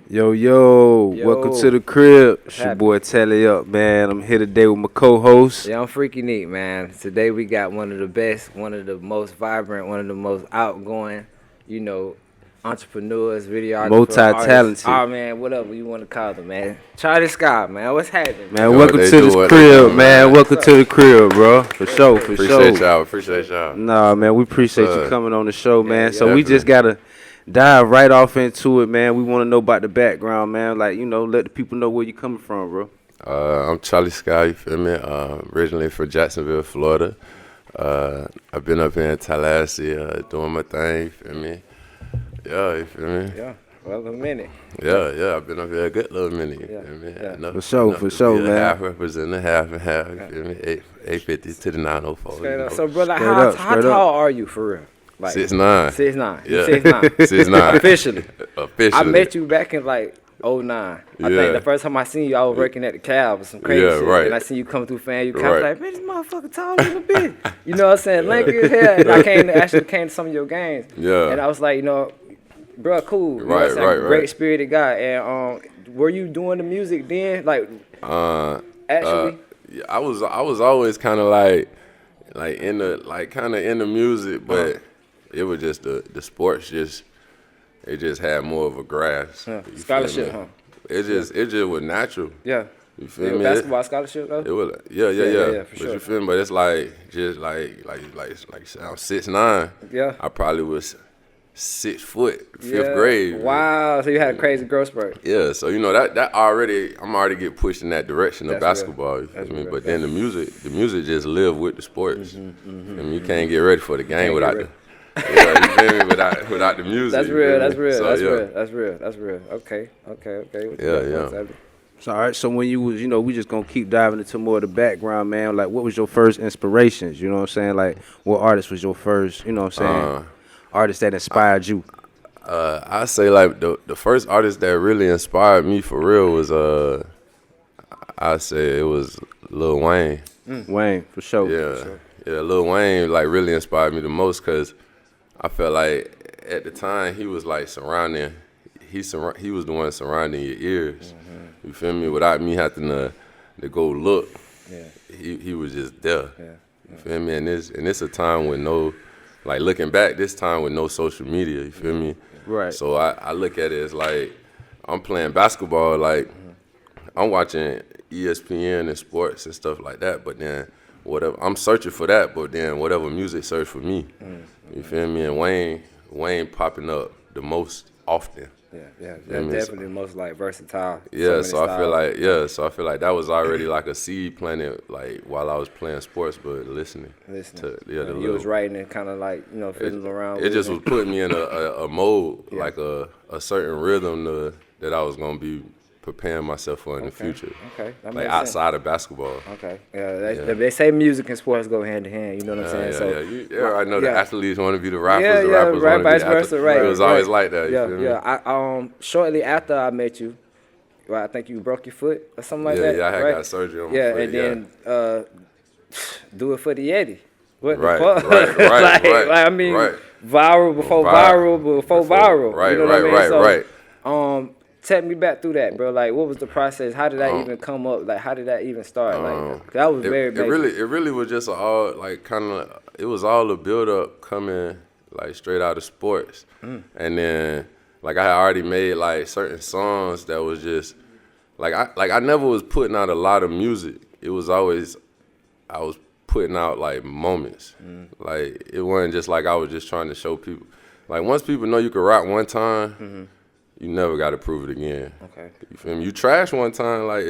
Yo, welcome to the crib. It's your happening? boy Tally Up, man. I'm here today with my co-host. Yeah, I'm freaking neat, man. Today we got one of the best, one of the most vibrant, one of the most outgoing, entrepreneurs, videographers, Multi-talented. Oh man, whatever you want to call them, man. Charlie Scott, man. What's happening? Man, Yo, welcome they to do this what they crib, do, man. man. Welcome to the crib, bro. For sure. Appreciate y'all. Nah, man, we appreciate you Sir. coming on the show, man. yeah, So we just gotta dive right off into it, man. We want to know about the background, man. Like, let the people know where you coming from, bro. I'm Charlie Scott, you feel me? Originally from Jacksonville, Florida. I've been up here in Tallahassee doing my thing, you feel me? Yeah, you feel me? Yeah, well, a minute. Yeah, I've been up here a good little minute, you Yeah, feel me? yeah. Enough For to sure, be a man. half representing half and half, you feel me? 850 to the 904. Straight you up. know? So, brother, Straight how up, how straight tall up. are you for real? 6'9". 6'9". Yeah. 6'9". 6'9". Officially. Officially. I met you back in '09. I think Yeah. the first time I seen you, I was working at the cab or some crazy Yeah, shit. right. And I seen you come through fan, you kind Right. of like, man, this motherfucker tall as a bitch. You know what I'm saying? Lanky as hell. And I came to some of your games. Yeah. And I was like, bro, cool. You know what I'm Right, saying? right, Great right. spirited guy. And were you doing the music then? Like, actually? Yeah, I was always kind of like in the music, but it was just the sports it just had more of a grasp. Yeah. You feel Scholarship, me? huh? It just was natural. Yeah. You feel me? Basketball scholarship, though? It was yeah, for but sure. you feel me? But it's like just like I'm 6'9". Yeah. I probably was 6 foot, fifth Yeah. grade. Wow. So you had a crazy growth spurt. Yeah, so that I'm already get pushed in that direction of That's real. basketball. You feel That's me? real. But then the music just live with the sports. And you can't get ready for the game Can't without get you feel me? Without the music. That's you real. feel That's me? real. So, That's yeah. real. That's real. Okay. What you Yeah, got, yeah. Tally? So, all right, so when you was, we just gonna keep diving into more of the background, man. Like, what was your first inspirations? You know what I'm saying? Like, what artist was your first, you know what I'm saying? Artist that inspired you. I say like the first artist that really inspired me for real was I say it was Lil Wayne. Wayne, for sure. Yeah, Lil Wayne like really inspired me the most because I felt like at the time he was like surrounding. He was the one surrounding your ears. You feel me? Without me having to go look. Yeah. He was just there. Yeah. You feel me? And it's a time with no, like looking back, this time with no social media. You feel me? Right. So I look at it as like I'm playing basketball, like I'm watching ESPN and sports and stuff like that. But then whatever I'm searching for that, but then whatever music search for me. You feel me? And Wayne popping up the most often. Yeah. I That's mean, definitely the most like versatile. Yeah, many so I feel styles. like that was already like a seed planted like while I was playing sports, but listening. Listen, the you little- was writing and kind of like fiddling around. It with just was putting me in a mode, Yeah. like a certain rhythm that I was gonna be preparing myself for in the future, Okay, that like makes outside of basketball. sense. Okay, yeah, they say music and sports go hand in hand. You know what I'm saying? I know the yeah. athletes want to be the rappers, Yeah, the yeah, rappers right, want to be vice the versa, athletes. right, It was right. always like that. You Yeah, feel me? yeah. Shortly after I met you, well, I think you broke your foot or something like that. I had right? got surgery on my Yeah, foot. and then do it for the Yeti. What Right, the fuck? right, right, I mean, right. viral before viral. Right, you know what I mean? right, So, right. take me back through that, bro. Like, what was the process? How did that even come up? Like, how did that even start? Like, 'cause that was very It basic. really was just all like kind of. It was all a build up coming like straight out of sports, and then like I had already made like certain songs that was just like I never was putting out a lot of music. It was always I was putting out like moments. Like it wasn't just like I was just trying to show people. Like once people know you can rap one time. You never got to prove it again. Okay. You feel me? You trash one time, like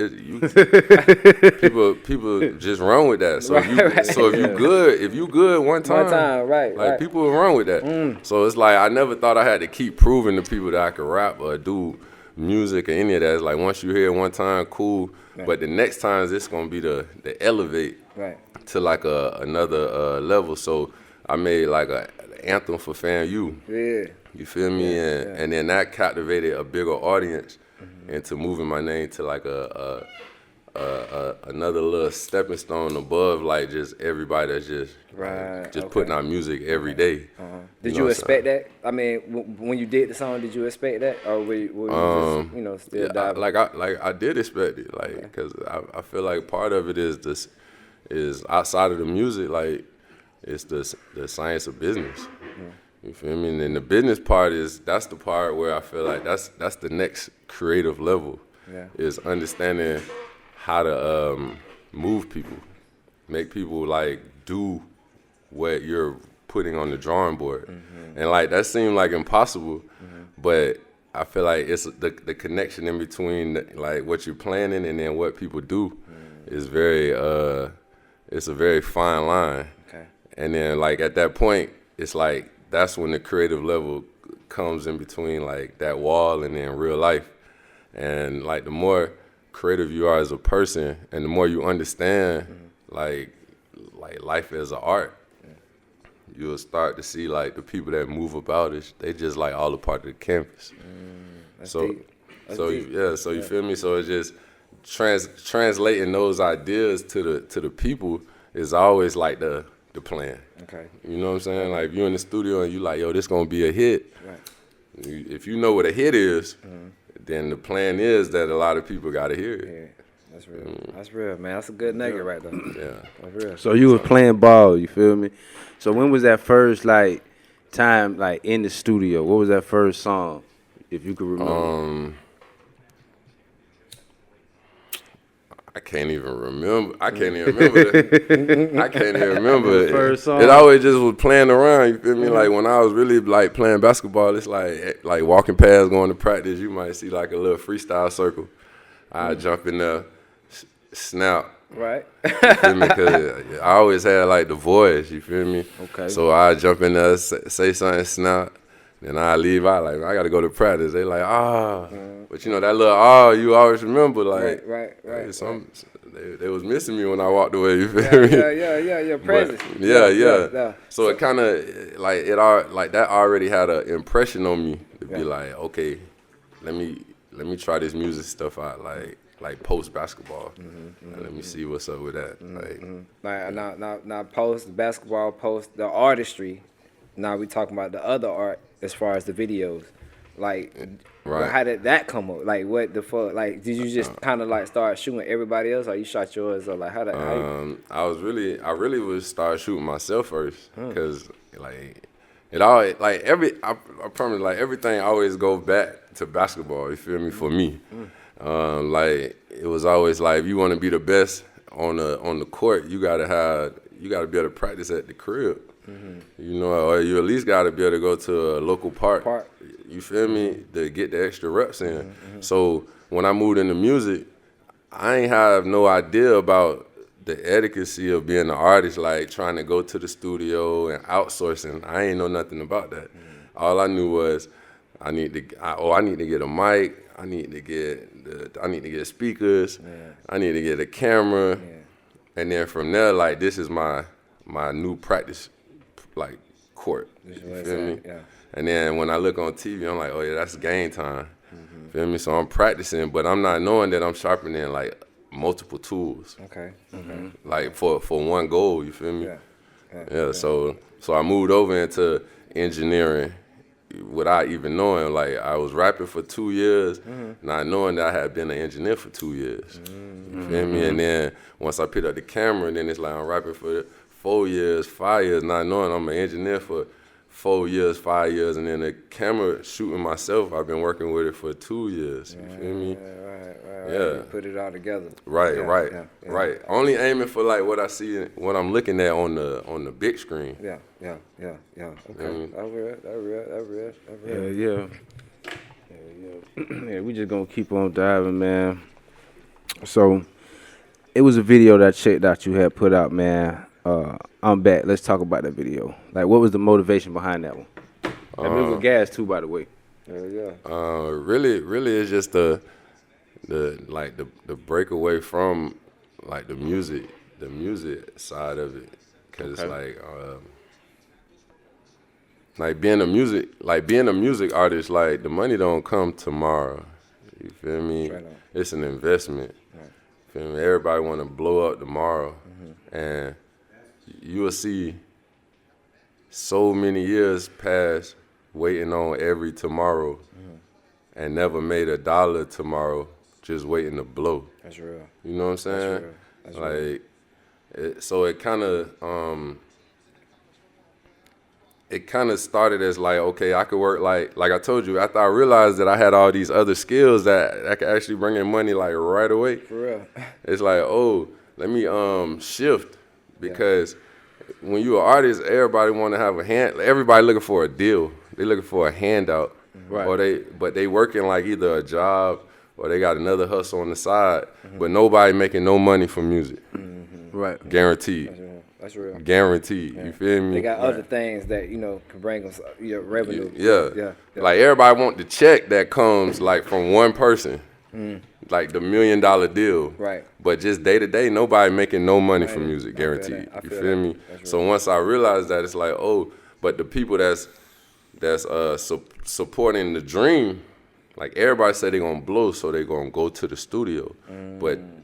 people just run with that. So if you good one time, right. people will run with that. So it's like I never thought I had to keep proving to people that I could rap or do music or any of that. It's like once you hear it one time, cool. Right. But the next time it's gonna be the elevate Right. to like another level. So I made like an anthem for FAMU. Yeah. You feel me? And then that captivated a bigger audience into moving my name to like a another little stepping stone above like just everybody that's just putting out music every day. Did you expect that? I mean, when you did the song, did you expect that, or were you just still diving? I did expect it, like, because I feel like part of it is outside of the music, like it's the science of business. You feel me? And then the business part that's the part where I feel like that's the next creative level. Is understanding how to move people, make people like do what you're putting on the drawing board, and like that seemed like impossible, but I feel like it's the connection in between like what you're planning and then what people do is very it's a very fine line. And then like at that point, it's like that's when the creative level comes in between like that wall and then real life. And like the more creative you are as a person and the more you understand like life as an art, you'll start to see like the people that move about it, they just like all a part of the canvas. So you feel me? So it's just translating those ideas to the people is always like the plan. You know what I'm saying? Like if you're in the studio and you like, yo, this gonna be a hit. If you know what a hit is, then the plan is that a lot of people gotta hear it. That's real. That's real, man. That's a good nugget right there. That's real. So you were playing ball, you feel me? So when was that first like time like in the studio? What was that first song, if you could remember? I can't even remember. I can't even remember it. First song. It always just was playing around. You feel me? Like when I was really like playing basketball, it's like walking past, going to practice. You might see like a little freestyle circle. I jump in there, snap. Right. You feel me? Cause I always had like the voice. You feel me? Okay. So I jump in there, say something, snap. Then I leave out like I gotta go to practice. They like but you know that little you always remember like right. They was missing me when I walked away. You feel me? Yeah. Presence. Yeah. So it kind of like that already had an impression on me to be like, okay, let me try this music stuff out like post basketball. And let me see what's up with that. Like now post basketball, post the artistry. Now we talking about the other art as far as the videos. Like, how did that come up? Like, what the fuck? Like, did you just kind of like start shooting everybody else, or you shot yours, or like how that? I really would start shooting myself first, cause like it all like I promise like everything always goes back to basketball. You feel me? For me, like it was always like if you want to be the best on the court, you gotta be able to practice at the crib. You know, or you at least got to be able to go to a local park. You feel me? To get the extra reps in. So when I moved into music, I ain't have no idea about the etiquette of being an artist, like trying to go to the studio and outsourcing. I ain't know nothing about that. All I knew was I need to get a mic. I need to get speakers. I need to get a camera. And then from there, like this is my new practice like court. You feel me? Yeah. And then when I look on TV, I'm like, oh yeah, that's game time. Feel me? So I'm practicing, but I'm not knowing that I'm sharpening like multiple tools. Like for one goal, you feel me? Yeah. So I moved over into engineering without even knowing. Like I was rapping for 2 years, not knowing that I had been an engineer for 2 years. You feel me? And then once I picked up the camera, then it's like I'm rapping for 4 years, 5 years, not knowing I'm an engineer for 4 years, 5 years, and then the camera shooting myself, I've been working with it for 2 years. You feel me? Right. You put it all together. Right. Only aiming for like what I see, what I'm looking at on the big screen. Yeah. Okay. That's real. Yeah, we just gonna keep on diving, man. So it was a video that I checked out you had put out, man. I'm back. Let's talk about that video. Like, what was the motivation behind that one? And it was gas too, by the way. Really, it's just the breakaway from like the music side of it, cause it's like being a music artist, like the money don't come tomorrow. You feel me? It's an investment. feel me? Everybody want to blow up tomorrow, and you will see so many years pass waiting on every tomorrow, and never made a dollar tomorrow, just waiting to blow. That's real. You know what I'm saying? That's real. So it kind of started as like, okay, I could work like I told you, after I realized that I had all these other skills that I could actually bring in money like right away. For real. It's like, oh, let me shift, because when you're an artist, everybody want to have a hand. Everybody looking for a deal. They looking for a handout, Right. but they working like either a job or they got another hustle on the side, but nobody making no money from music. Right. Guaranteed. That's real. Guaranteed. You feel me? They got other things that can bring them revenue. Yeah. Like everybody want the check that comes like from one person, like the $1 million deal. Right. But just day to day, nobody making no money from music, I feel guaranteed. that. I You feel feel that. me? That's So once I realized that, it's like, oh, but the people that's supporting the dream, like everybody said they gonna blow, so they gonna go to the studio.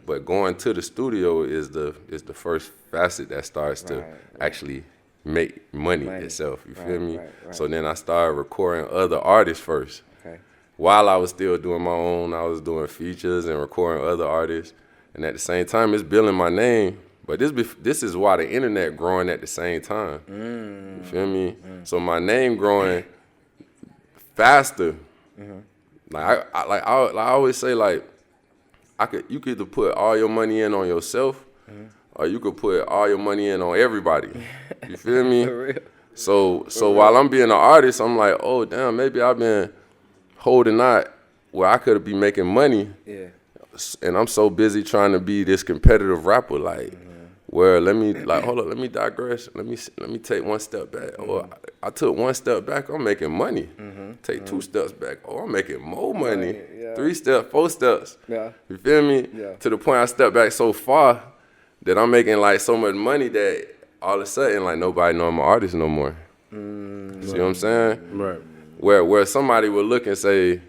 But going to the studio is the first facet that starts to actually make money itself. You feel me? Right. So then I started recording other artists first. Okay. While I was still doing my own, I was doing features and recording other artists, and at the same time, it's building my name. But this is why the internet growing at the same time. You feel me? So my name growing faster. Like I always say, like you could either put all your money in on yourself, or you could put all your money in on everybody. You feel me? For real. So while I'm being an artist, I'm like, oh damn, maybe I've been holding out where I could be making money. Yeah. And I'm so busy trying to be this competitive rapper, like, where let me digress. Let me take one step back. Or I took one step back, I'm making money. Take 2 steps back, I'm making more money. Yeah. 3 steps, 4 steps. Yeah. You feel me? Yeah. To the point I stepped back so far that I'm making like so much money that all of a sudden like nobody know I'm an artist no more. See what I'm saying? Right. Where somebody would look and say,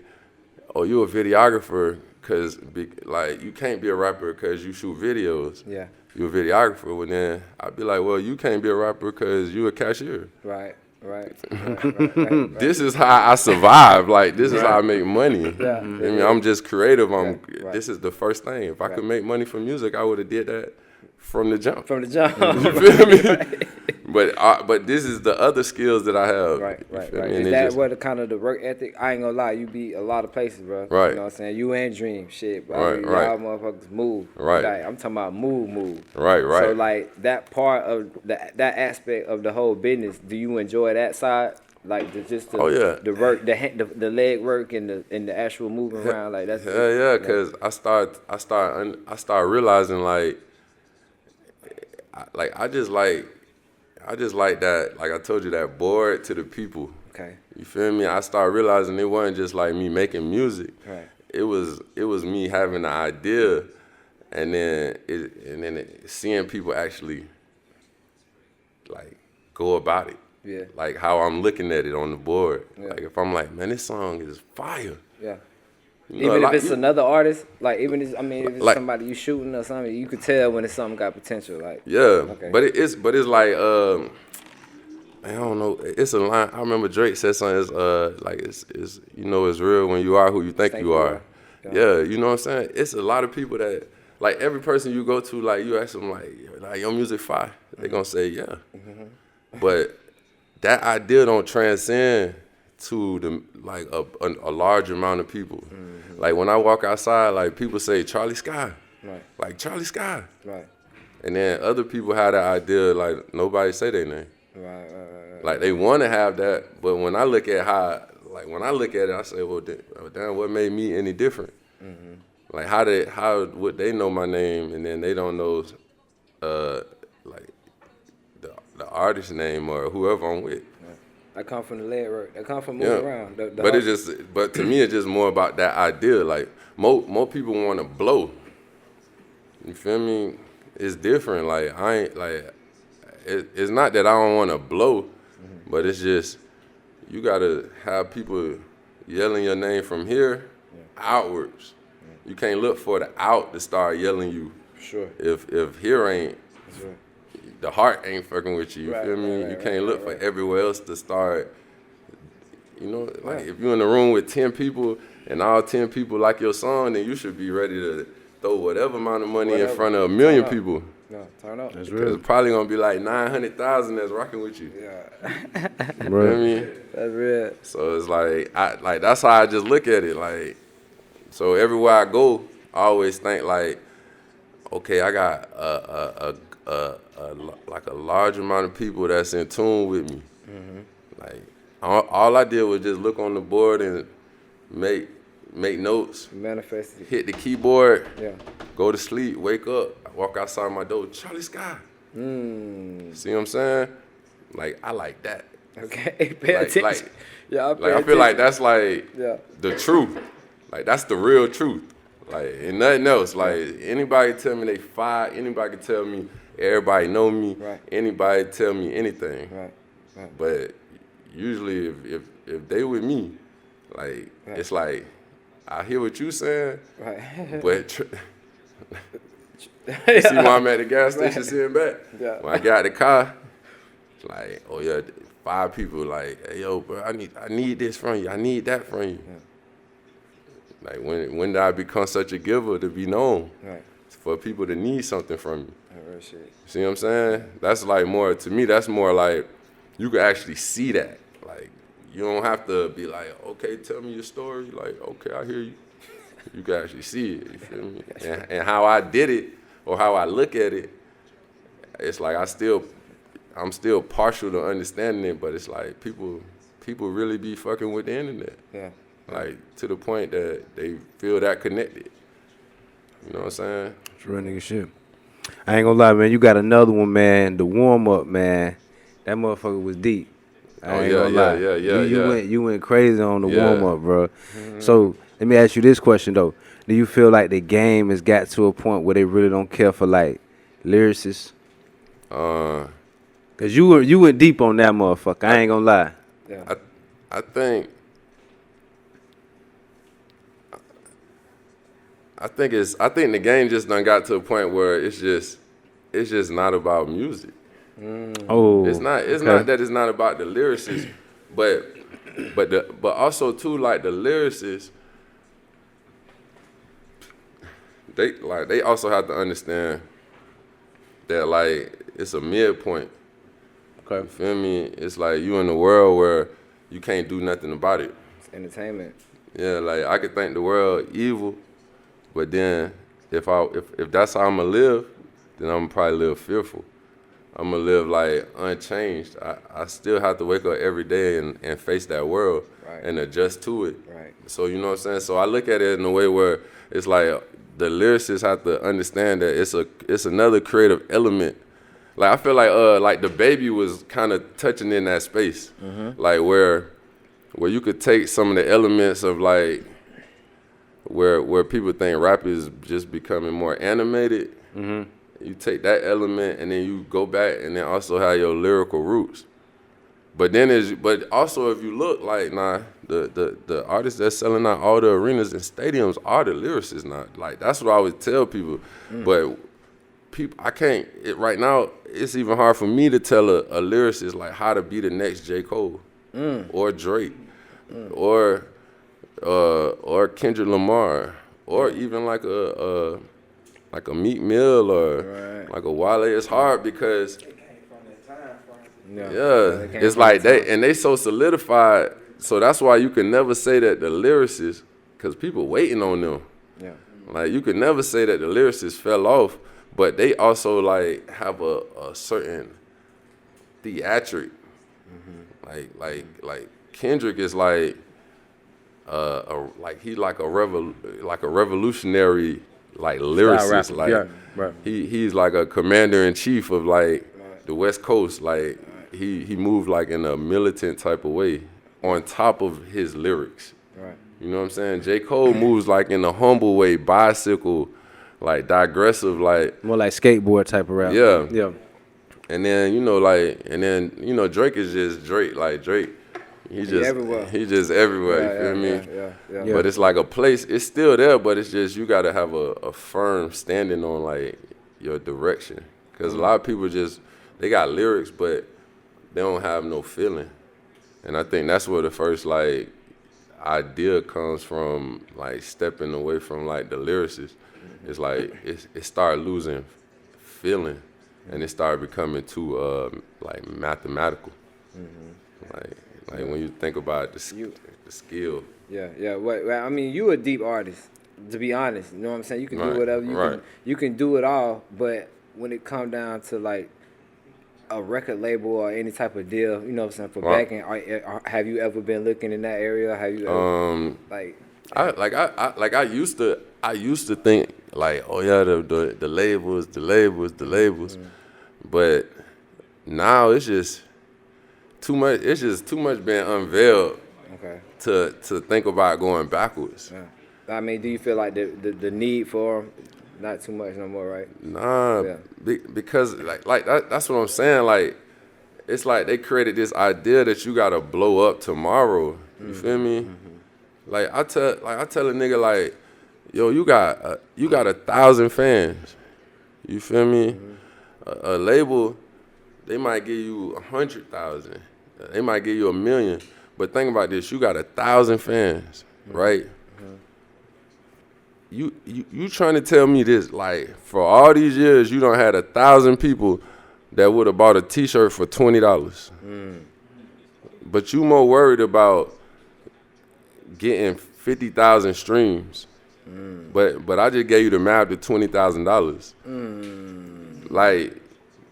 oh, you a videographer, because like you can't be a rapper because you shoot videos. Yeah. You a videographer. Well, then I'd be like, well, you can't be a rapper because you a cashier. Right. This is how I survive. Like, this is how I make money. Yeah. I mean, I'm just creative. Right. This is the first thing. If I could make money from music, I would have did that from the jump. From the jump. You feel me? But this is the other skills that I have. Right. You feel me? Is And that just- what the kind of the work ethic? I ain't gonna lie, you be a lot of places, bro. Right. You know what I'm saying? You and Dream, shit, bro. Right, Y'all motherfuckers move. Right. Like, I'm talking about move. Right. So like that part of that aspect of the whole business, do you enjoy that side? Like the Oh, yeah. the work, the leg work and the actual moving around, like that's Yeah, because I start realizing I just like that, like I told you, that board to the people. Okay. You feel me? I started realizing it wasn't just like me making music. Right. It was me having the idea, and then seeing people actually like go about it. Yeah. Like how I'm looking at it on the board. Yeah. Like if I'm like, man, this song is fire. Yeah. You know, Even if like, it's another artist, like even if it's Like- somebody you shooting or something, you could tell when it's something got potential. Like yeah, Okay. but it's like I don't know. It's a line. I remember Drake said something. It's you know it's real when you are who you think you are. Yeah, you know what I'm saying. It's a lot of people that like every person you go to, like you ask them like your music fire, they gonna say yeah, but that idea don't transcend to the like a large amount of people. Like when I walk outside, like people say Charlie Sky, Right. like Charlie Sky, Right. and then other people have that idea like nobody say their name. Right. Like they want to have that, but when I look at it, I say, well, damn, what made me any different? Like how would they know my name and then they don't know, like the artist's name or whoever I'm with. I come from the leg work. I come from moving around. But to me, it's just more about that idea. Like more people want to blow. You feel me? It's different. Like I ain't like. It's not that I don't want to blow, but it's just you gotta have people yelling your name from here outwards. You can't look for the out to start yelling you. Sure. If here ain't, Sure. the heart ain't fucking with you. You Right, feel me? right, You right, can't look right. for everywhere else to start. You know, like if you're in the room with 10 people and all 10 people like your song, then you should be ready to throw whatever amount of money in front of a million Turn up. people. No, turn up. That's Because real. it's probably gonna be like 900,000 that's rocking with you. Yeah. You feel Right. me? That's real. So it's like that's how I just look at it. Like, so everywhere I go, I always think like, okay, I got like a large amount of people that's in tune with me. Like all I did was just look on the board and make notes, Manifest it. hit the keyboard, Yeah. go to sleep, wake up, walk outside my door, Charlie Sky. See what I'm saying? Like I like that. Okay. Pay Like- attention. like- yeah, Like I feel like that's like Yeah. the truth. Like that's the real truth. Like and nothing else. Like anybody tell me they fire, anybody can tell me everybody know me, Right. anybody tell me anything. Right. Right. But usually if they with me, like Right. it's like I hear what you saying, Right. but you see when I'm at the gas station Right. sitting back. Yeah. When I got out the car, it's like, oh yeah, 5 people like, hey yo, bro, I need this from you. I need that from you. Like when did I become such a giver to be known? Right. For people to need something from me. That real shit. See what I'm saying? That's like more, to me, that's more like you can actually see that. Like you don't have to be like, okay, tell me your story. Like, okay, I hear you. You can actually see it, you feel me? And how I did it or how I look at it, it's like I'm still partial to understanding it, but it's like people really be fucking with the internet. Yeah. Like to the point that they feel that connected. You know what I'm saying? It's real nigga shit. I ain't gonna lie, man. You got another one, man. The warm up, man. That motherfucker was deep. I ain't gonna lie. You went crazy on the Yeah. warm up, bro. So let me ask you this question though: do you feel like the game has got to a point where they really don't care for like lyricists? Cause you went deep on that motherfucker. I ain't gonna lie. Yeah. I think the game just done got to a point where it's just not about music. Oh, It's not okay. that it's not about the lyricists, but also too like the lyricists, they also have to understand that like it's a midpoint. Okay. You feel me? It's like you in the world where you can't do nothing about it. It's entertainment. Yeah, like I could think the world evil, but then if that's how I'ma live, then I'ma probably live fearful. I'ma live like unchanged. I still have to wake up every day and face that world Right. and adjust to it. Right. So you know what I'm saying? So I look at it in a way where it's like the lyricists have to understand that it's another creative element. Like I feel like the Baby was kind of touching in that space, like where you could take some of the elements of like where people think rap is just becoming more animated. You take that element and then you go back and then also have your lyrical roots. But also if you look like the artists that's selling out all the arenas and stadiums are the lyricists now. Like that's what I always tell people. But people, right now it's even hard for me to tell a lyricist like how to be the next J. Cole or Drake or Kendrick Lamar or even like a Meek Mill or like a Wale. It's hard because it's like they so solidified. So that's why you can never say that the lyricists, because people waiting on them. Yeah. Like you could never say that the lyricists fell off, but they also like have a certain theatric. Like Kendrick is like he's like a revolutionary like lyricist. Like Yeah, right. he's like a commander in chief of like the West Coast. Like he moved like in a militant type of way on top of his lyrics. Right. You know what I'm saying? J. Cole moves like in a humble way, bicycle, like digressive, like More like skateboard type of rap. Yeah. And then Drake is just Drake. Like Drake everywhere. He just everywhere. You feel me? Yeah. But it's like a place. It's still there, but it's just you gotta have a firm standing on like your direction. Cause a lot of people they got lyrics, but they don't have no feeling. And I think that's where the first like idea comes from, like stepping away from like the lyricist. It's like it started losing feeling, and it started becoming too like mathematical. Like when you think about the skill. Yeah. Well, I mean, you a deep artist, to be honest. You know what I'm saying? You can do whatever. You can do it all. But when it come down to like a record label or any type of deal, you know what I'm saying, for backing, have you ever been looking in that area? Have you ever, I used to think like, oh yeah, the labels, but now it's just too much. It's just too much being unveiled. Okay. To think about going backwards. Yeah. I mean, do you feel like the need for them? Not too much no more, right? Nah, because like that's what I'm saying. Like, it's like they created this idea that you gotta blow up tomorrow. You feel me? Like I tell a nigga like, yo, you got 1,000 fans. You feel me? A label, they might give you 100,000. They might give you 1 million. But think about this: you got 1,000 fans, right? You trying to tell me this, like, for all these years you don't had 1,000 people that would have bought a T-shirt for $20. But you more worried about getting 50,000 streams. But I just gave you the map to $20,000. Like,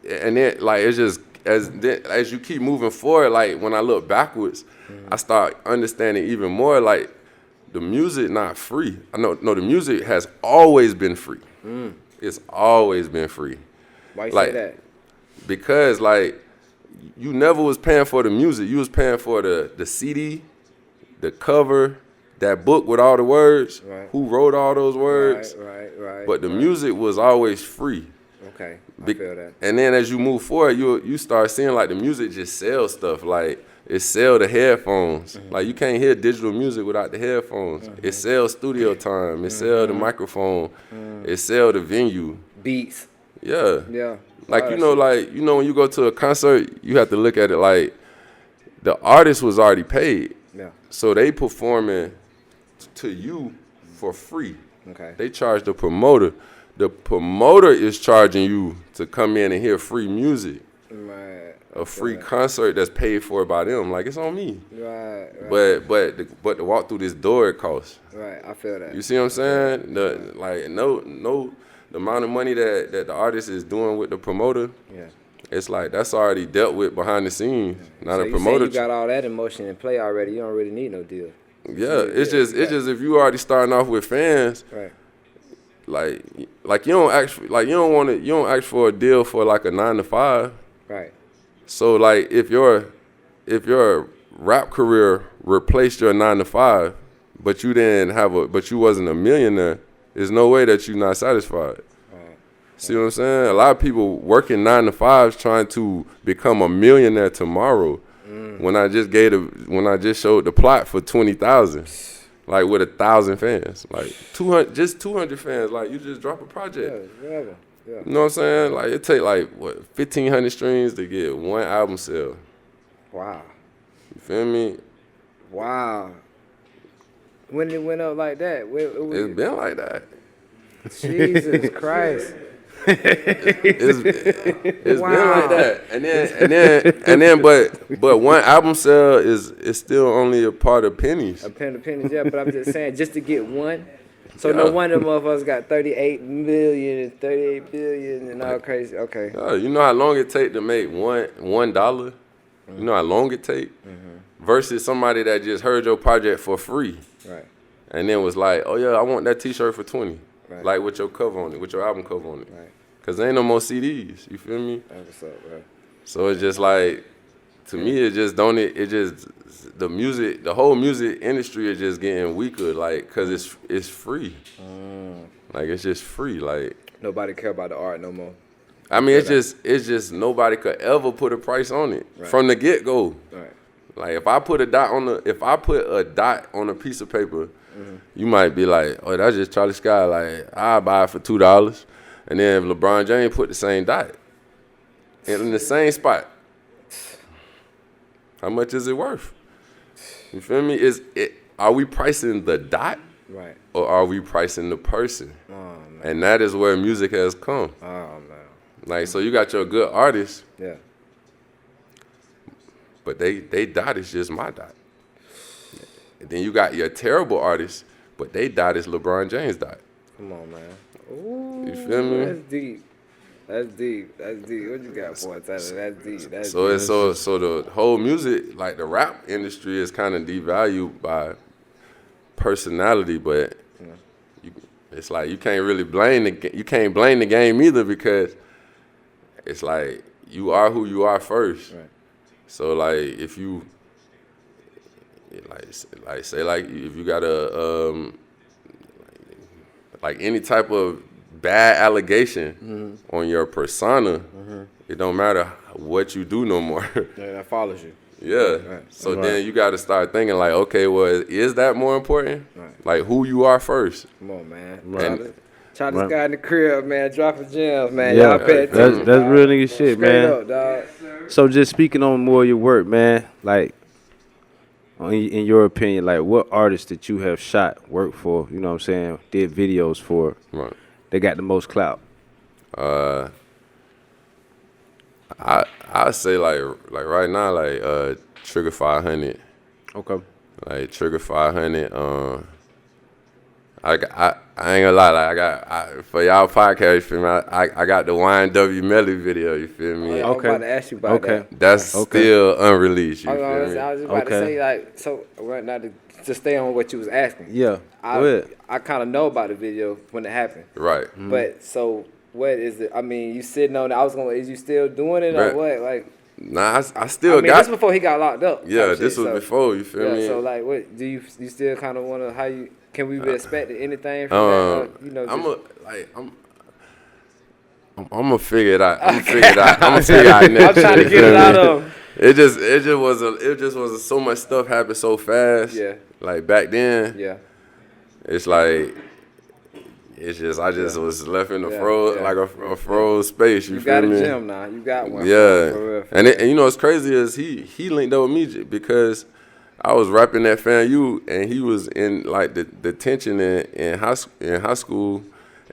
and then like it's just as you keep moving forward, like when I look backwards, I start understanding even more like the music not free. No, the music has always been free. It's always been free. Why you like, say that? Because like you never was paying for the music. You was paying for the CD, the cover, that book with all the words. Right. Who wrote all those words? Right. But the music was always free. Okay, I feel that. And then as you move forward, you start seeing like the music just sells stuff. Like it sell the headphones. Like you can't hear digital music without the headphones. It sells studio time. It sell the microphone. It sell the venue. Beats. Yeah. Like you know when you go to a concert, you have to look at it like the artist was already paid. Yeah. So they performing to you for free. Okay. They charge the promoter. The promoter is charging you to come in and hear free music. Right. A free concert that's paid for by them. Like, it's on me. Right. But to walk through this door, it costs. Right, I feel that. You see what I'm saying? The amount of money that the artist is doing with the promoter, it's like that's already dealt with behind the scenes. Not so a promoter. You got all that emotion in play already. You don't really need no deal. Yeah, it's just if you already starting off with fans, right? Like you don't ask for a deal for like a 9 to 5. Right. So like if your rap career replaced your 9 to 5, but you wasn't a millionaire, there's no way that you're not satisfied. Right. See what I'm saying? A lot of people working 9 to 5s trying to become a millionaire tomorrow. When I just showed the plot for 20,000. Like with 1,000 fans, like 200 fans. Like you just drop a project. Yeah. You know what I'm saying? Like it take like 1,500 streams to get one album sale. Wow. You feel me? Wow. When it went up like that, it's been like that. Jesus Christ. It's been like that, and then, but one album sale is still only a part of pennies. A pen of pennies, yeah. But I'm just saying, just to get one. So no wonder motherfuckers got 38 million and 38 billion and all crazy. Okay. You know how long it take to make $1? You know how long it take versus somebody that just heard your project for free, right? And then was like, oh yeah, I want that T-shirt for 20. Right. Like with your cover on it, with your album cover on it. Right. Cause there ain't no more CDs. You feel me? That's what's up, bro. So it's just like, to me, it just the whole music industry is just getting weaker. Like, cause it's free. Like it's just free. Like nobody care about the art no more. I mean, it's just nobody could ever put a price on it from the get go. Right. Like if I put a dot on a piece of paper, you might be like, oh, that's just Charlie Scott. Like I'll buy it for $2, and then if LeBron James put the same dot in the same spot, how much is it worth? You feel me? Are we pricing the dot, Right. or are we pricing the person? Oh man. And that is where music has come. Oh man. Like so, you got your good artists, Yeah. but they dot is just my dot. And then you got your terrible artists, but they dot is LeBron James dot. Come on, man. Ooh, You feel me? That's deep. That's deep. That's deep. What you got for it, Tyler? That's deep. That's So deep. it's so the whole music, like the rap industry, is kind of devalued by personality, but it's like you can't really blame the game either, because it's like you are who you are first. Right. So like if you like say like if you got a like any type of bad allegation on your persona, it don't matter what you do no more. Yeah, that follows you. Yeah. Right. So then you got to start thinking like, okay, well, is that more important? Right. Like who you are first. Come on, man. Right. Charlie's got in the crib, man, dropping gems, man. Yeah, Y'all pay that's attention. real nigga shit, Straight man. up, dog. So just speaking on more of your work, man, like in your opinion, like what artists that you have shot, worked for, you know what I'm saying, did videos for, Right. they got the most clout? I say like right now like Trigger 500, Okay. like Trigger 500. I ain't gonna lie, like for y'all podcast, you feel me? I got the YNW Melly video, you feel me? I was about to ask you about that. That's still unreleased, you I feel me? was just about to say, like, so right now to stay on what you was asking. Yeah. Go ahead. I kind of know about the video when it happened. Right. But so what is it? I mean, you sitting on it. Is you still doing it or Right. what? Like, Nah, I still I mean, got. this before he got locked up. Yeah, type this shit, was before, you feel me? So like, what do you still kind of want to? Can we be expecting anything from that? You know, I'm gonna figure it out. I'm gonna figure it out. I'm I'm trying to get it out of him. It just wasn't so much stuff happened so fast. Yeah. Like back then, Yeah. it's like I just was left in the Yeah. a froze space. You You feel got me? a gym now. You got one. Yeah, For real. and you know what's crazy is he linked up with me because I was rapping at FAMU and he was in like the detention in high school,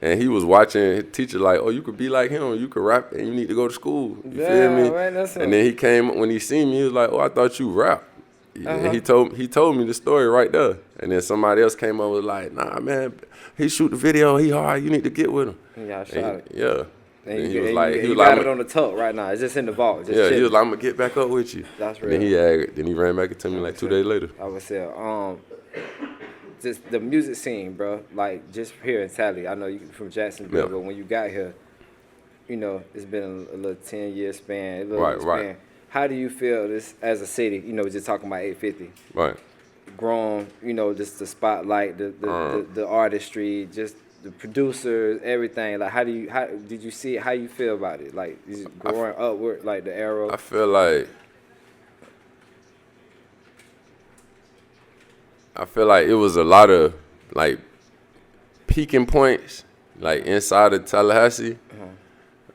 and he was watching his teacher like, oh, you could be like him, you could rap, and you need to go to school. You feel me? Man, that's And then he came when he seen me, he was like, oh, I thought you rap. And he told me the story right there. And then somebody else came up with like, nah, man, he shoot the video, he hard, you need to get with him. Yeah, I shot And, it. yeah. And And you, he was and like, you, he you was like, got it on the tuck right now. It's just in the vault. Just yeah, he chilling. was like, I'm gonna get back up with you. That's And real. then he ran back into me like 2 days later. I would say, just the music scene, bro. Like just here in Tally. I know you from Jacksonville, Yeah. but when you got here, you know it's been a little 10-year span. A little Right, span. right. How do you feel this as a city? You know, just talking about 850, Right. grown. You know, just the spotlight, the artistry, just the producers, everything. Like, how did you see it? How you feel about it? Like, is it growing upward, like the arrow? I feel like it was a lot of like peaking points like inside of Tallahassee.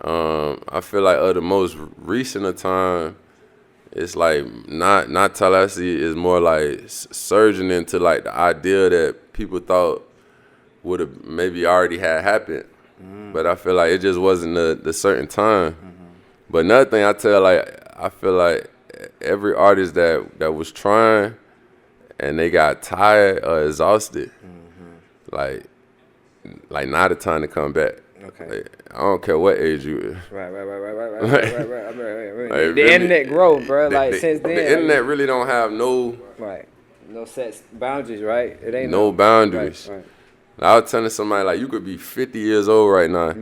I feel like of the most recent of time, it's like not Tallahassee is more like surging into like the idea that people thought would have maybe already had happened, but I feel like it just wasn't the certain time. But another thing I feel like every artist that was trying and they got tired or exhausted, like now the time to come back. Okay. Like, I don't care what age you is. Right. Like, The internet grow, bro. Like since then, the internet really don't have no right? No set boundaries, right? It ain't no boundaries. Right. I was telling somebody like you could be 50 years old right now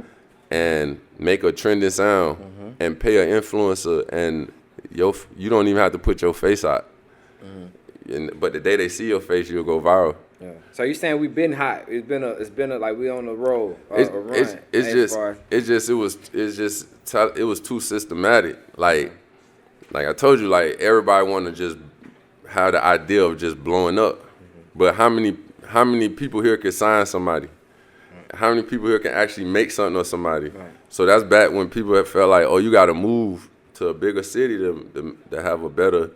and make a trending sound and pay an influencer and you don't even have to put your face out. But the day they see your face, you'll go viral. Yeah. So you saying we've been hot? It's been a like we on the road. A run. It was too systematic. Like I told you, like everybody want to just have the idea of just blowing up. But how many people here can sign somebody? How many people here can actually make something of somebody? Right. So that's back when people have felt like, oh, you got to move to a bigger city to have a better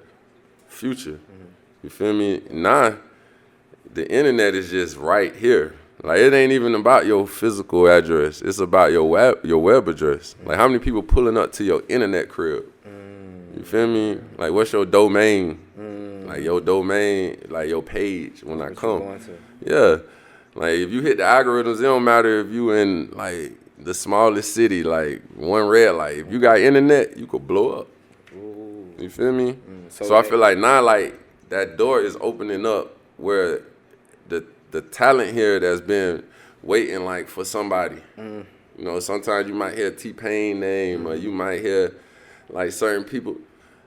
future. You feel me? Nah, the internet is just right here. Like, it ain't even about your physical address. It's about your web address. Like, how many people pulling up to your internet crib? You feel me? Like, what's your domain? Like, your domain, like your page when I come. Yeah. Like, if you hit the algorithms, it don't matter if you in, like, the smallest city, like, one red light. If you got internet, you could blow up. Ooh. You feel me? So I feel like now, like, that door is opening up where the talent here that's been waiting, like, for somebody. You know, sometimes you might hear T-Pain name or you might hear, like, certain people.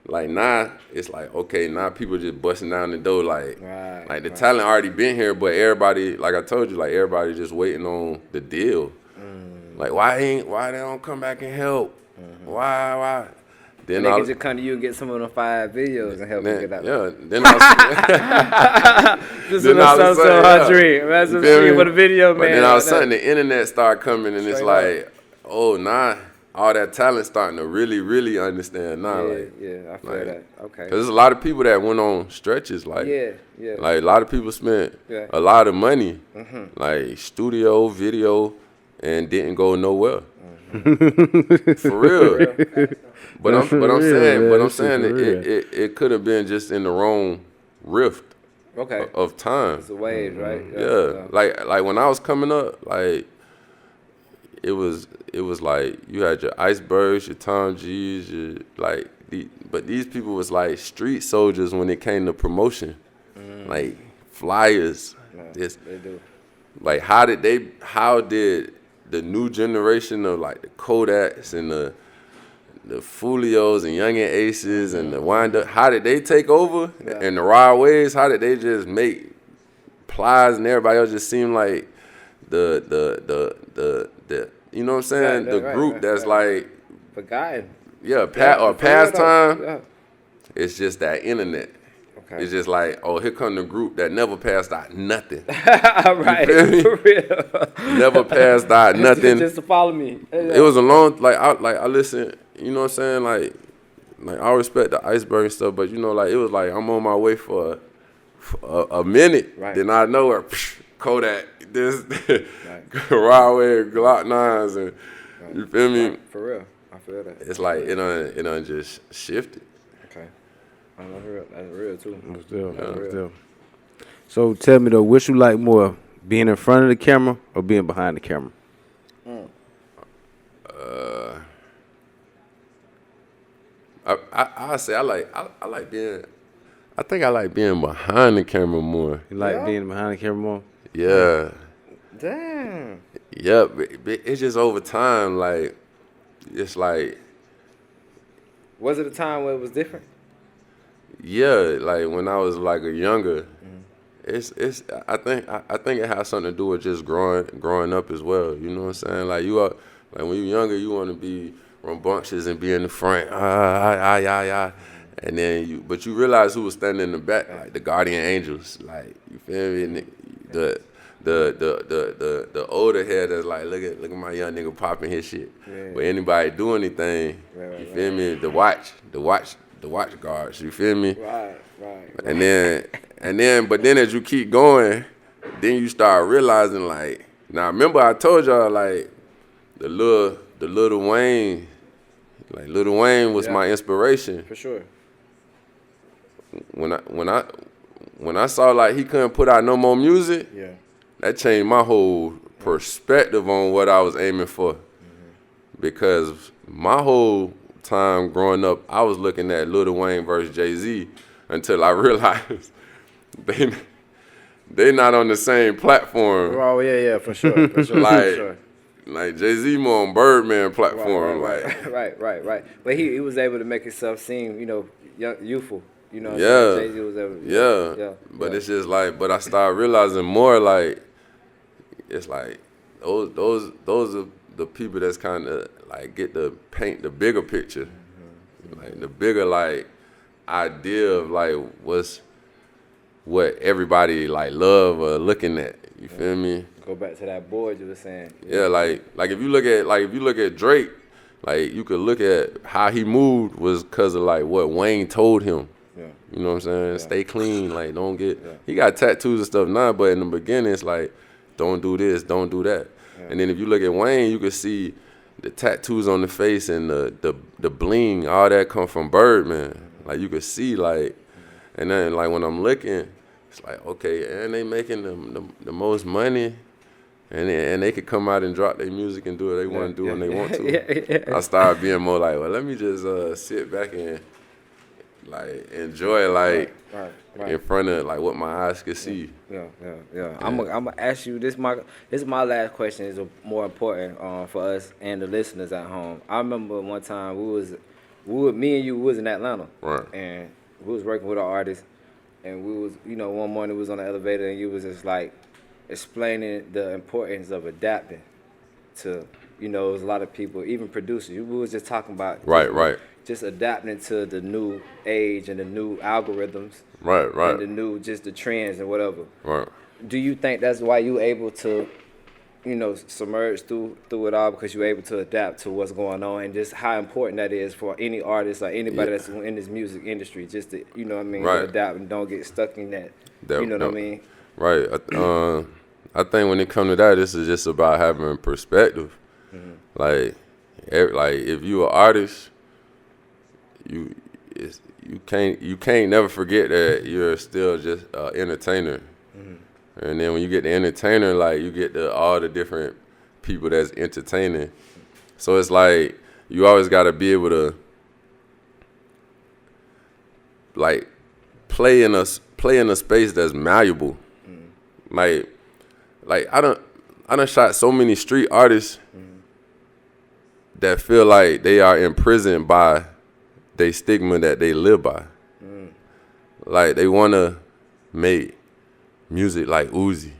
Like, now, it's like, okay, now people just busting down the door, like, the talent already been here, but everybody, like I told you, like, everybody just waiting on the deal. Like, why they don't come back and help? Why? Then they can just come to you and get some of them 5 videos and help you get out. Yeah, then I This is my dream. That's a dream with a video, man. But then all of a sudden, the internet start coming, and it's like, oh, nah. All that talent starting to really, really understand now. I feel that. Okay. Cause there's a lot of people that went on stretches, like, like a lot of people spent a lot of money, like studio, video, and didn't go nowhere. For real. But I'm saying it could have been just in the wrong rift. Of time. It's a wave, right? Yeah. Like when I was coming up, like, it was like you had your Icebergs, your Tom G's, but these people was like street soldiers when it came to promotion, like flyers. They do. Like, how did the new generation of, like, the Kodaks and the Fulios and Young and Aces and the Wind Up, how did they take over? And the Raw Waves, how did they just make Plies and everybody else just seem like the you know what I'm saying? The group that's like forgotten. Yeah, pastime. Yeah. It's just that internet. Okay. It's just like, oh, here come the group that never passed out nothing. Right, for real. Never passed out nothing. Just to follow me. It was a long, I listen. You know what I'm saying? Like I respect the Iceberg and stuff, but you know, like, it was like I'm on my way for a minute. Right. Then I know where Kodak, this Huawei, Glock 9s, and you feel me? Right. For real, I feel that. It's like it done just shifted. Okay, that's real too. Still. So tell me though, which you like more, being in front of the camera or being behind the camera? I say I like being. I think I like being behind the camera more. You like being behind the camera more? Yeah. Damn. Yeah, it's just over time, like, it's like. Was it a time where it was different? Yeah, like when I was like a younger, it's. I think it has something to do with just growing up as well. You know what I'm saying? Like when you're younger, you want to be rambunctious and be in the front, and then but you realize who was standing in the back, like the guardian angels, like, you feel me? The older head that's like, look at my young nigga popping his shit. Yeah. But anybody do anything, you feel me? The watch guards, you feel me? Right. And then as you keep going, then you start realizing, like, now remember I told y'all, like, the Lil Wayne, like, Lil Wayne was my inspiration. For sure. When I saw, like, he couldn't put out no more music, that changed my whole perspective on what I was aiming for. Because my whole time growing up, I was looking at Lil Wayne versus Jay-Z until I realized they not on the same platform. Oh yeah, for sure. Like Jay-Z more on Birdman platform. Right. But he was able to make himself seem, youthful. You know, Jay-Z was able. But it's just like, but I started realizing more, like, it's like those are the people that's kind of like get to paint the bigger picture, like the bigger, like, idea of, like, what's what everybody like love or looking at. You feel me? Go back to that board you were saying. Yeah, like if you look at Drake, like you could look at how he moved was because of like what Wayne told him. Yeah. You know what I'm saying? Yeah. Stay clean, like don't get. Yeah. He got tattoos and stuff now, but in the beginning it's like, don't do this, don't do that. Yeah. And then if you look at Wayne, you could see the tattoos on the face and the bling, all that come from Birdman. Like you could see like, and then like when I'm looking, it's like okay, and they making the most money. And they could come out and drop their music and do what they want to do when they want to. I started being more like, well, let me just sit back and like enjoy like right. in front of like what my eyes could see. Yeah. I'm gonna ask you this. This is my last question. Is more important for us and the listeners at home. I remember one time me and you was in Atlanta, Right. And we was working with an artist, and we was one morning we was on the elevator and you was just like explaining the importance of adapting to, there's a lot of people, even producers. We was just talking about just adapting to the new age and the new algorithms, Right. and the new just the trends and whatever. Right. Do you think that's why you able to, submerge through it all, because you're able to adapt to what's going on, and just how important that is for any artist or anybody that's in this music industry, just to to adapt and don't get stuck in that. What I mean? Right. I think when it comes to that, this is just about having perspective. Mm-hmm. Like if you an artist, you can't never forget that you're still just an entertainer. Mm-hmm. And then when you get the entertainer, like you get all the different people that's entertaining. So it's like you always got to be able to like play in a space that's malleable. Mm-hmm. Like I done shot so many street artists that feel like they are imprisoned by they stigma that they live by. Like they want to make music like Uzi,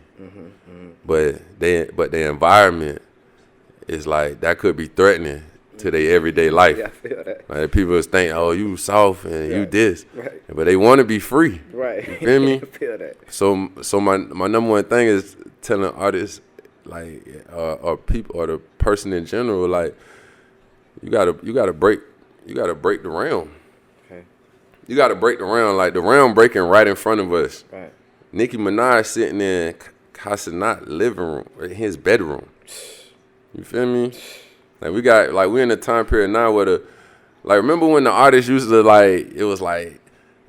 but the environment is like that could be threatening to their everyday life. Yeah, I feel that. Like people think, oh, you soft and you this, right. But they want to be free. Right. You feel me? I feel that. So my number one thing is telling artists like or people or the person in general, like you gotta break the realm. Okay. You gotta break the realm, like the realm breaking right in front of us. Right. Nicki Minaj sitting in Casanat living room, in his bedroom. You feel me? Like we're in a time period now where remember when the artists used to it was like,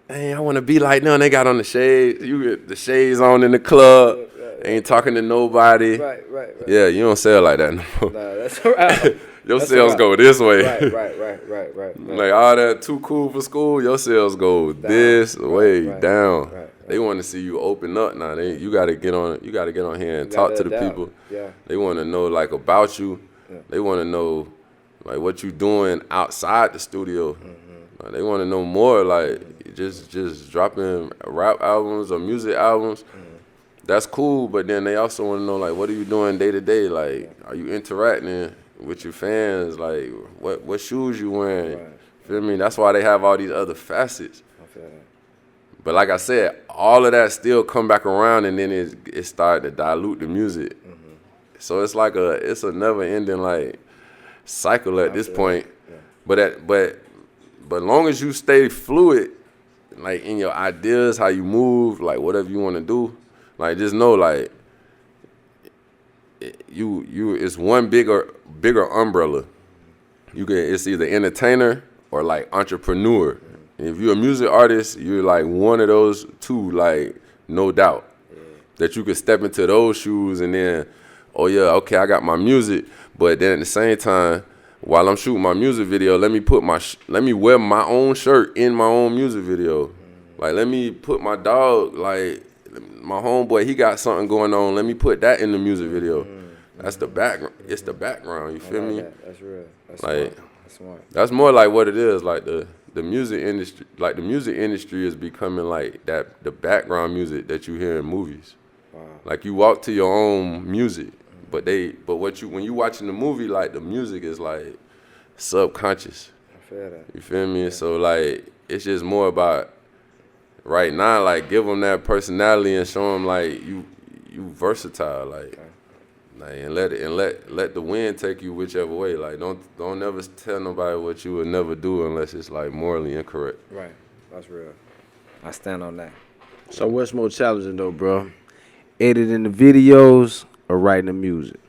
dang, I want to be like them. They got on the shades. You get the shades on in the club. Ain't talking to nobody. Right. Yeah, you don't sell like that no more. Nah, that's right. Your sales go this way. Right. Like all that too cool for school, your sales go this way down. Right. They want to see you open up now. You gotta get on here and talk to the people. Yeah. They want to know about you. Yeah. They want to know what you doing outside the studio. Mm-hmm. They want to know more just dropping rap albums or music albums. Mm-hmm. That's cool, but then they also want to know what are you doing day to day? Are you interacting with your fans? What shoes you wearing? Right. Feel me? That's why they have all these other facets. I feel that. But like I said, all of that still come back around, and then it started to dilute the music. Mm-hmm. So it's it's a never ending cycle at this point. Yeah. But long as you stay fluid, in your ideas, how you move, whatever you want to do. Just know, you it's one bigger umbrella. It's either entertainer or entrepreneur. And if you're a music artist, you're one of those two, no doubt. Yeah. That you could step into those shoes and then, oh yeah, okay, I got my music, but then at the same time, while I'm shooting my music video, let me wear my own shirt in my own music video. Let me put my dog, my homeboy, he got something going on. Let me put that in the music video. That's the background. It's the background. You feel me? That's real. That's smart. That's smart. That's more like what it is. The music industry. The music industry is becoming the background music that you hear in movies. Wow. You walk to your own music, but when you watching the movie, the music is subconscious. I feel that. You feel me? Yeah. So it's just more about right now, like give them that personality and show them like you versatile, like. Like, and let the wind take you whichever way. Like don't never tell nobody what you would never do unless it's like morally incorrect. Right, that's real. I stand on that. So what's more challenging though, bro? Editing the videos or writing the music?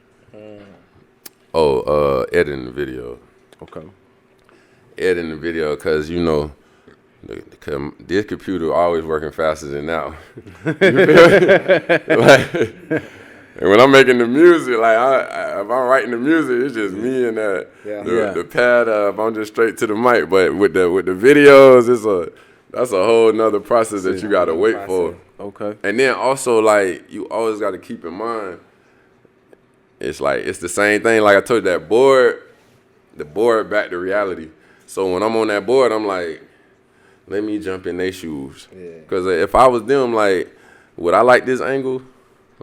Editing the video. Okay. Editing the video, cause you know, this computer always working faster than that one. Like. And when I'm making the music, like if I'm writing the music, it's just me and the pad. I'm just straight to the mic. But with the videos, that's a whole nother process that you gotta wait for. Okay. And then also like you always gotta keep in mind, it's like it's the same thing. Like I told you, the board back to reality. So when I'm on that board, I'm like, let me jump in their shoes. Because if I was them, like, would I like this angle?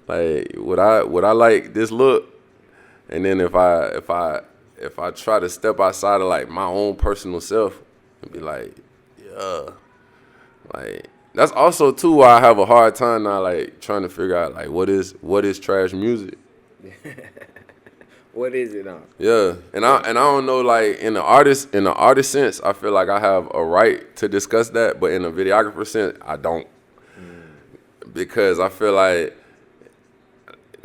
Like would I like this look? And then if I try to step outside of like my own personal self and be like, yeah, like that's also too why I have a hard time now, like trying to figure out like what is trash music. What is it now? Yeah, and I don't know, like in the artist sense, I feel like I have a right to discuss that, but in the videographer sense, I don't, because I feel like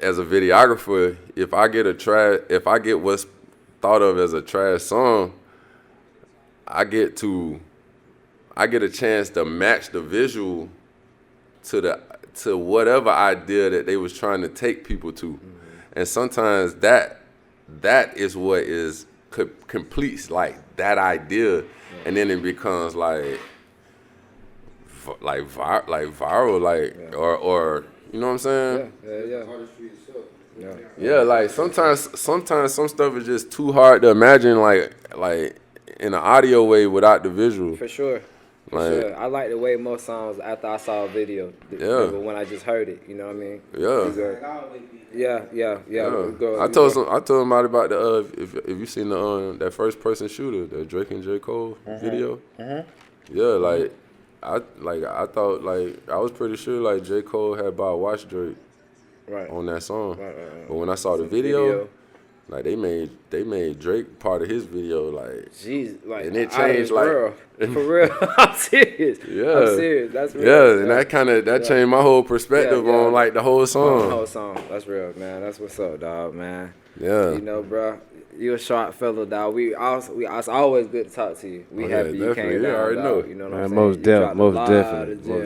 as a videographer, if I get what's thought of as a trash song, I get a chance to match the visual to whatever idea that they was trying to take people to, and sometimes that is what completes like that idea, and then it becomes like viral, like or you know what I'm saying? Yeah, like sometimes some stuff is just too hard to imagine, like in an audio way without the visual. For sure. Sure. I like the way most songs after I saw a video. But when I just heard it, you know what I mean? Yeah. I told somebody about the if you seen the that first person shooter, the Drake and J. Cole video. Yeah, like I thought, like I was pretty sure like J. Cole had bought Watch Drake on that song. Right. But when I saw the video, like they made Drake part of his video, like jeez, like, and it changed like for real. I'm serious. Yeah, I'm serious. That's real. Yeah, and that changed my whole perspective on like the whole song. The whole song. That's real, man. That's what's up, dog, man. Yeah. You know, bro. You a sharp fellow, dog. It's always good to talk to you. We happy you came down, you already dog. know. You know what I'm saying? Most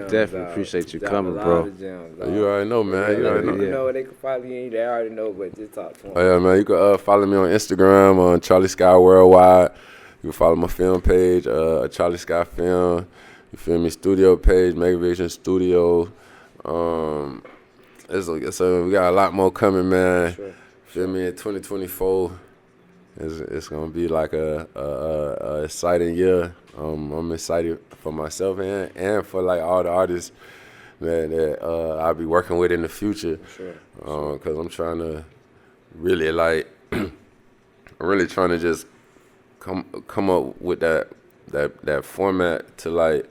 definitely appreciate you coming, bro. You already know, man. You already know. You know where they can follow you. They already know, but just talk to them. Oh yeah, man. You can follow me on Instagram on Charlie Sky Worldwide. You can follow my film page, Charlie Sky Film. You feel me? Studio page, Megavision Studio. So we got a lot more coming, man. Sure. Feel me? In 2024. It's gonna be like a exciting year. I'm excited for myself and for like all the artists that I'll be working with in the future. Sure. Cause I'm trying to really like, I'm really trying to just come up with that format to like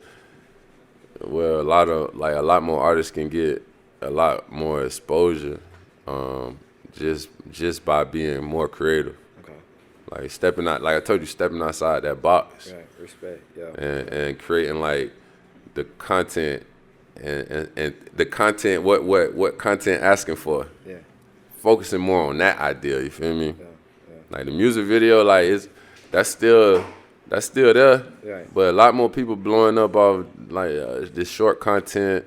where a lot more artists can get a lot more exposure, just by being more creative. Like stepping out, like I told you, stepping outside that box. Right, respect, yeah. And creating like the content and the content, what content asking for. Yeah. Focusing more on that idea, you feel me? Yeah. Like the music video, like that's still there. Right. But a lot more people blowing up off like this short content,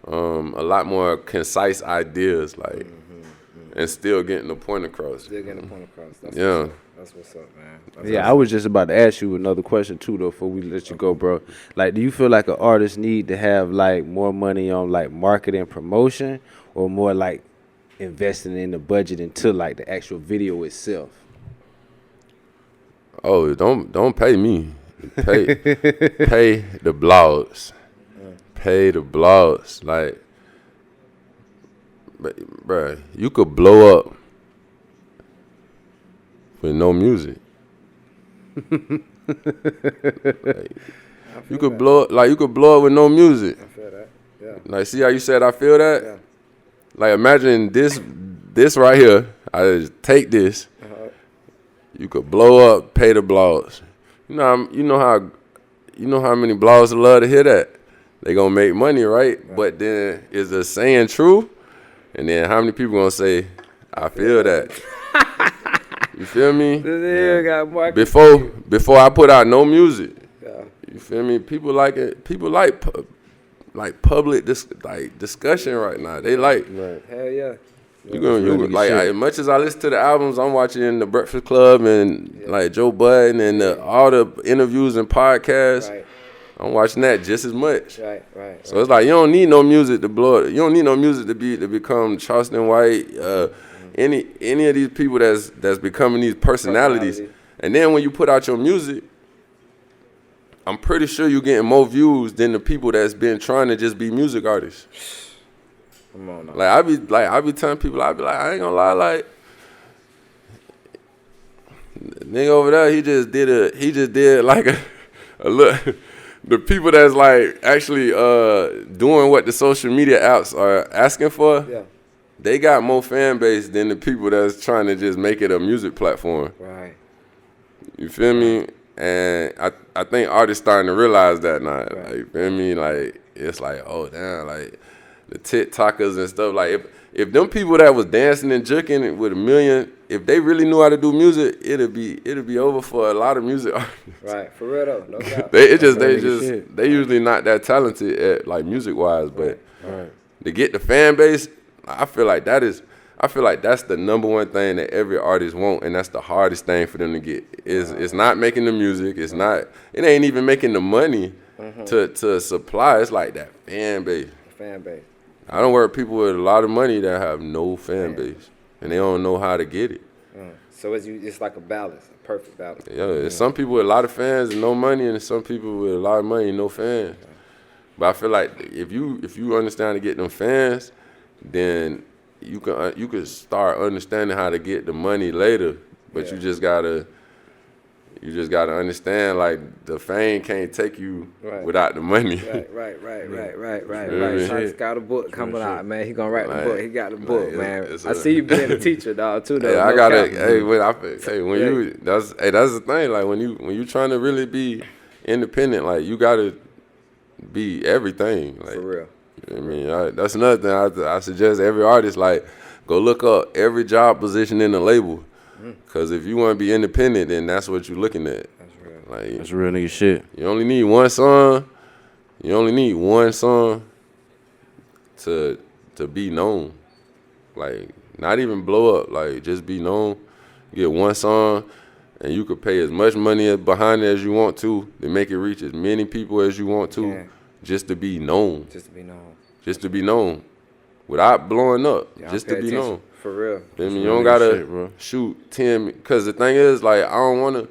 a lot more concise ideas, like and still getting the point across. That's what's up, man. I was just about to ask you another question too, though, before we let you go, bro. Like, do you feel like an artist need to have like more money on like marketing and promotion, or more like investing in the budget into like the actual video itself? Oh, don't pay me. Pay the blogs. Pay the blogs. Like, bruh, you could blow up with no music. You could blow it, like you could blow it with no music. I feel that. Yeah. Like, see how you said I feel that? Yeah. Like, imagine this right here. I just take this. You could blow up, pay the blogs. You know how many blogs love to hear that. They gonna make money, right? But then is the saying true? And then how many people gonna say, I feel that? You feel me? Before I put out no music. Yeah. You feel me? People like it. People like public discussion right now. They like. Right. Hell yeah. You like as much as I listen to the albums, I'm watching The Breakfast Club and like Joe Budden and all the interviews and podcasts. Right. I'm watching that just as much. Right. So it's like you don't need no music to blow it. You don't need no music to become Charleston White. Any of these people that's becoming these personalities. And then when you put out your music, I'm pretty sure you're getting more views than the people that's been trying to just be music artists. Come on now. I be telling people, I ain't gonna lie, like nigga over there, he just did like a look. The people that's like actually doing what the social media apps are asking for, they got more fan base than the people that's trying to just make it a music platform. Right. You feel me? And I think artists starting to realize that now. Right. Like, you feel me? Like it's like, oh damn, like the TikTokers and stuff. Like if them people that was dancing and juking with 1 million, if they really knew how to do music, it'll be over for a lot of music artists. Right, for real though, no doubt. they usually not that talented at like music wise, but to get the fan base, I feel like that's the number one thing that every artist want, and that's the hardest thing for them to get. It's not making the music, it ain't even making the money to supply. It's like that fan base. Fan base. I don't work with people with a lot of money that have no fan base, and they don't know how to get it. So it's like a balance, a perfect balance. Yeah, it's some people with a lot of fans and no money, and some people with a lot of money and no fans. But I feel like if you understand how to get them fans, then you can start understanding how to get the money later. But you just gotta understand, like, the fame can't take you without the money. Right. Shot's got a book coming out, man. He gonna write the book. He got the book, man. I see you being a teacher, dog, too. Though. I gotta. That's the thing. Like when you trying to really be independent, like you gotta be everything. Like, for real. I mean, that's another thing. I suggest every artist, like, go look up every job position in the label. Because if you want to be independent, then that's what you're looking at. That's real. Like, That's real nigga shit. You only need one song. You only need one song to be known. Like, not even blow up. Like, just be known. You get one song, and you could pay as much money behind it as you want to make it reach as many people as you want to, just to be known. Just to be known. Without blowing up. Just to be known. For real. I mean, you don't gotta shoot 10. Because the thing is, like, I don't wanna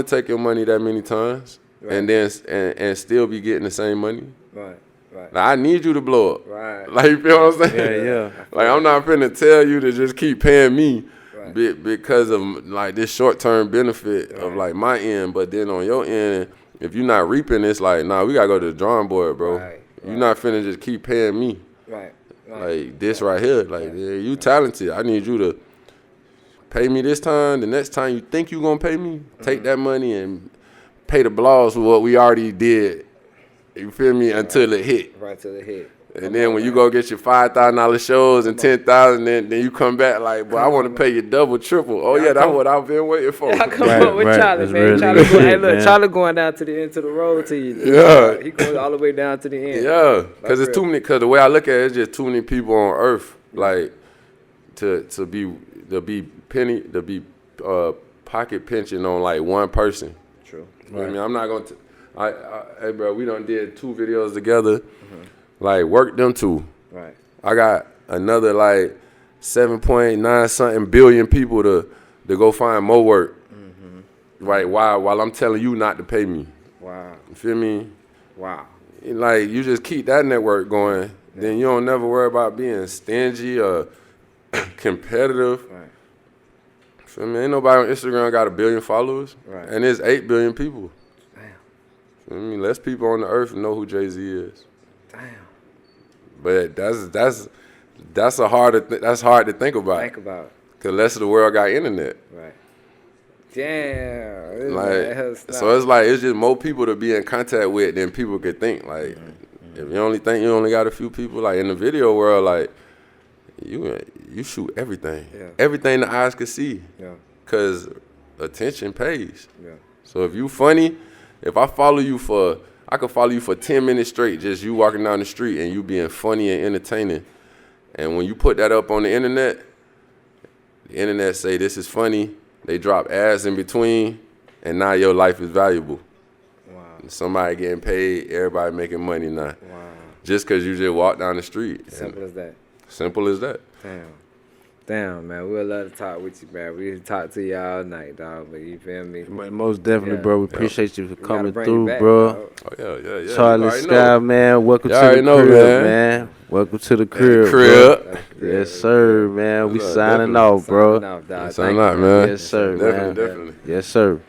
take your money that many times and then and still be getting the same money. Right. Like, I need you to blow up. Right. Like, you feel what I'm saying? Yeah. Like, I'm not finna tell you to just keep paying me because of, like, this short-term benefit of, like, my end. But then on your end, if you're not reaping, it's like, nah, we gotta go to the drawing board, bro. You're not finna just keep paying me. Right. Like this right here. Like, you talented. I need you to pay me this time. The next time you think you gonna pay me, take that money and pay the blogs for what we already did. You feel me? Until it hit. Right, till it hit. And then when you go get your $5,000 shows and $10,000, then you come back like, boy, I want to pay you double, triple. Oh yeah, that's what I've been waiting for. I come up with Charlie, man. Charlie going down to the end of the road to you. Yeah, he goes all the way down to the end. Yeah, because it's too many. Because the way I look at it, it's just too many people on earth, like to be pocket pinching on like one person. True. I mean, I'm not gonna. Hey, bro, we done did 2 videos together. Like, work them 2. Right. I got another like 7.9 something billion people to go find more work. Right. While I'm telling you not to pay me. Wow. You feel me? Wow. Like, you just keep that network going, then you don't never worry about being stingy or competitive. Right. Feel me? Ain't nobody on Instagram got 1 billion followers. Right. And there's 8 billion people. I mean, less people on the earth know who Jay-Z is. Damn. But that's hard to think about. Think about. Cause less of the world got internet. Right. Damn. Like, so it's like it's just more people to be in contact with than people could think. Like, if you only think you only got a few people, like in the video world, like you shoot everything, everything the eyes could see. Yeah. Cause attention pays. Yeah. So if you funny, if I follow you I could follow you for 10 minutes straight, just you walking down the street and you being funny and entertaining. And when you put that up on the internet say this is funny, they drop ads in between, and now your life is valuable. Wow. Somebody getting paid, everybody making money now. Wow. Just because you just walk down the street. Simple as that. Simple as that. Damn, man. We'd love to talk with you, man. We talk to you all night, dog. But you feel me? But most definitely, bro. We appreciate you for coming through, back, bro. dog. Oh, yeah. Charlie Sky, man. Welcome to the crib, man. Welcome to the crib, Crib. Yes, sir, man. We signing definitely. off, bro. Signing off, dog. Signing out, man. Yes, sir, man. Definitely. Yes, sir.